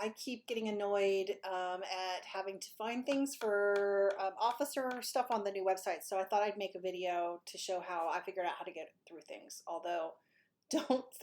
I keep getting annoyed at having to find things for officer stuff on the new website. So I thought I'd make a video to show how I figured out how to get through things. Although,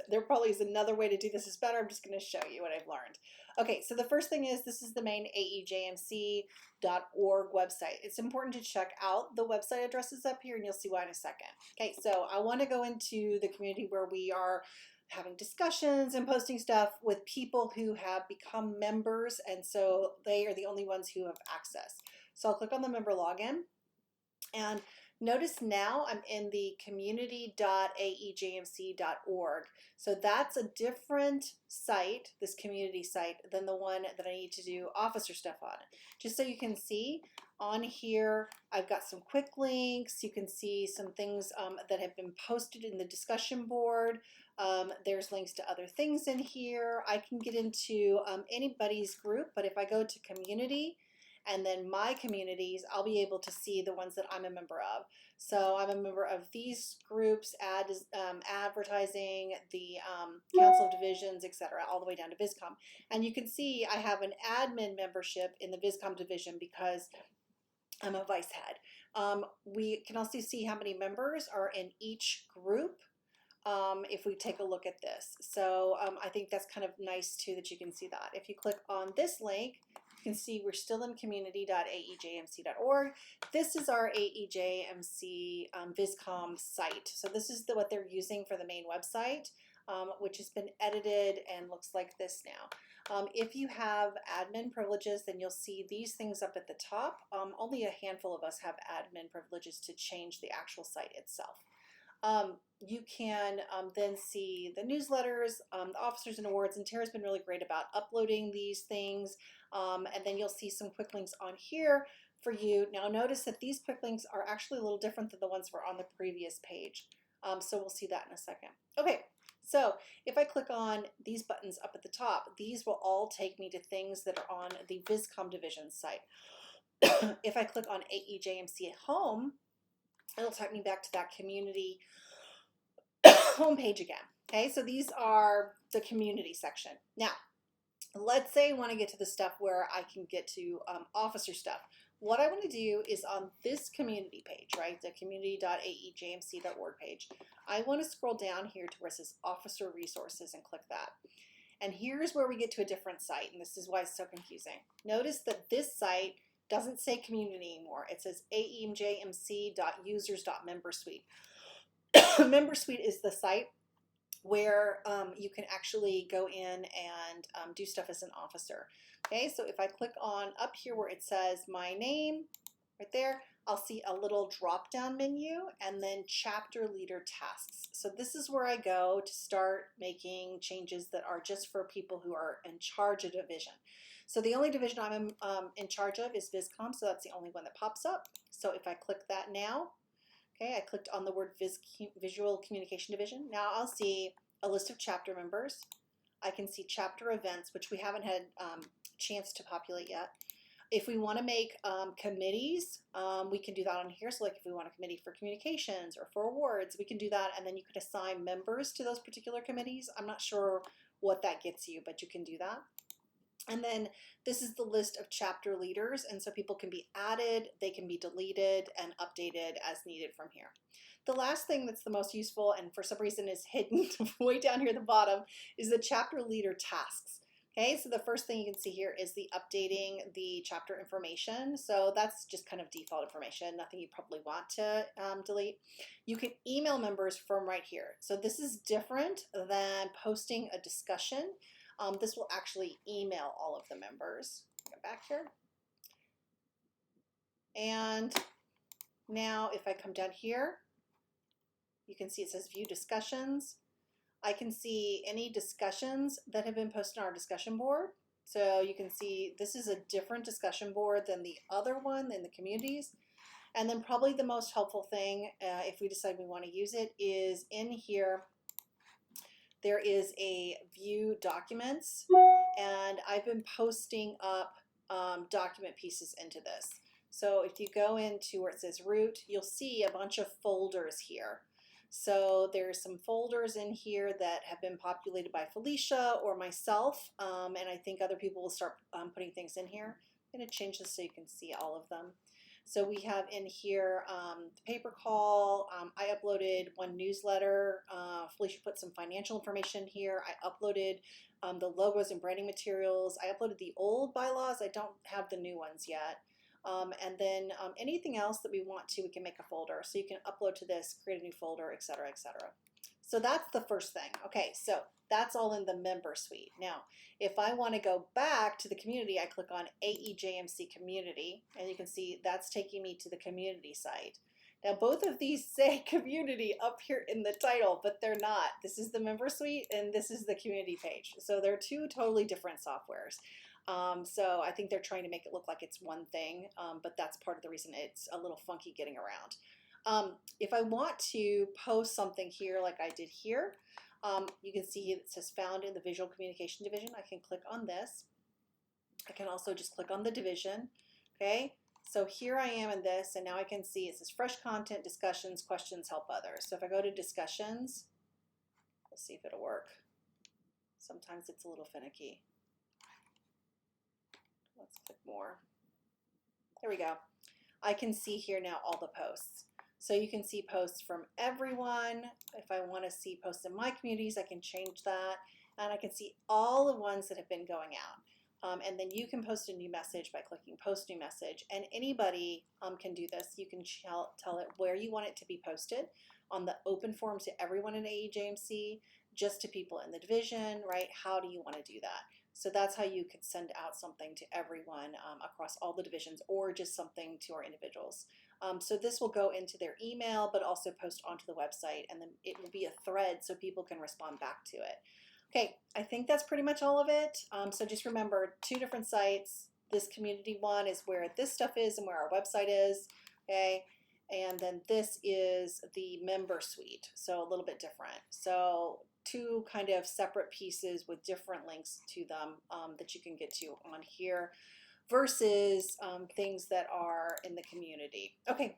there probably is another way to do this is better. I'm just going to show you what I've learned. Okay, so the first thing is this is the main AEJMC.org website. It's important to check out the website addresses up here, and you'll see why in a second. Okay, so I want to go into the community where we are having discussions and posting stuff with people who have become members, and so they are the only ones who have access. So I'll click on the member login, and notice now I'm in the community.aejmc.org. So that's a different site, this community site, than the one that I need to do officer stuff on. Just so you can see on here, I've got some quick links. You can see some things that have been posted in the discussion board. There's links to other things in here. I can get into anybody's group, but if I go to community, and then my communities, I'll be able to see the ones that I'm a member of. So I'm a member of these groups, advertising, the Council of Divisions, etc., all the way down to VisCom. And you can see I have an admin membership in the VisCom division because I'm a vice head. We can also see how many members are in each group if we take a look at this. So I think that's kind of nice too that you can see that. If you click on this link, you can see we're still in community.aejmc.org. This is our AEJMC VisCom site. So this is what they're using for the main website, which has been edited and looks like this now. If you have admin privileges, then you'll see these things up at the top. Only a handful of us have admin privileges to change the actual site itself. You can then see the newsletters, the officers and awards, and Tara's been really great about uploading these things. And then you'll see some quick links on here for you. Now notice that these quick links are actually a little different than the ones that were on the previous page. So we'll see that in a second. Okay, so if I click on these buttons up at the top, these will all take me to things that are on the VisCom division site. If I click on AEJMC at home, it'll take me back to that community homepage again. Okay, so these are the community section. Now, let's say I want to get to the stuff where I can get to officer stuff. What I want to do is on this community page, right, the community.aejmc.org page, I want to scroll down here to where it says officer resources and click that. And here's where we get to a different site, and this is why it's so confusing. Notice that this site doesn't say community anymore. It says aejmc.users.membersuite. MemberSuite is the site where you can actually go in and do stuff as an officer. Okay, so if I click on up here where it says my name, right there, I'll see a little drop down menu and then chapter leader tasks. So this is where I go to start making changes that are just for people who are in charge of division. So the only division I'm in charge of is VisCom, so that's the only one that pops up. So if I click that now, okay, I clicked on the word Visual Communication Division. Now I'll see a list of chapter members. I can see chapter events, which we haven't had a chance to populate yet. If we want to make committees, we can do that on here. So like if we want a committee for communications or for awards, we can do that. And then you can assign members to those particular committees. I'm not sure what that gets you, but you can do that. And then this is the list of chapter leaders, and so people can be added, they can be deleted and updated as needed from here. The last thing that's the most useful and for some reason is hidden way down here at the bottom is the chapter leader tasks. Okay, so the first thing you can see here is the updating the chapter information. So that's just kind of default information, nothing you probably want to delete. You can email members from right here. So this is different than posting a discussion. This will actually email all of the members. Go back here. And now if I come down here, you can see it says view discussions. I can see any discussions that have been posted on our discussion board. So you can see this is a different discussion board than the other one in the communities. And then probably the most helpful thing, if we decide we want to use it, is in here. There is a view documents, and I've been posting up document pieces into this. So if you go into where it says root, you'll see a bunch of folders here. So there's some folders in here that have been populated by Felicia or myself, and I think other people will start putting things in here. I'm going to change this so you can see all of them. So we have in here the paper call. I uploaded one newsletter. Felicia put some financial information here. I uploaded the logos and branding materials. I uploaded the old bylaws. I don't have the new ones yet. And then anything else that we want to, we can make a folder. So you can upload to this, create a new folder, etc., etc. So that's the first thing. Okay, so that's all in the member suite. Now, if I want to go back to the community, I click on AEJMC community, and you can see that's taking me to the community site. Now, both of these say community up here in the title, but they're not. This is the member suite, and this is the community page. So they're two totally different softwares. So I think they're trying to make it look like it's one thing, but that's part of the reason it's a little funky getting around. If I want to post something here like I did here, you can see it says found in the visual communication division. I can click on this. I can also just click on the division. Okay, so here I am in this, and now I can see it says fresh content, discussions, questions, help others. So if I go to discussions, we'll see if it'll work. Sometimes it's a little finicky. Let's click more. There we go. I can see here now all the posts. So you can see posts from everyone. If I want to see posts in my communities, I can change that. And I can see all the ones that have been going out. And then you can post a new message by clicking post new message. And anybody can do this. You can tell it where you want it to be posted on the open form to everyone in AEJMC, just to people in the division, right? How do you want to do that? So that's how you could send out something to everyone across all the divisions, or just something to our individuals. So this will go into their email, but also post onto the website, and then it will be a thread so people can respond back to it. Okay, I think that's pretty much all of it. So just remember, two different sites. This community one is where this stuff is and where our website is, okay? And then this is the member suite, so a little bit different. So two kind of separate pieces with different links to them that you can get to on here versus things that are in the community. Okay,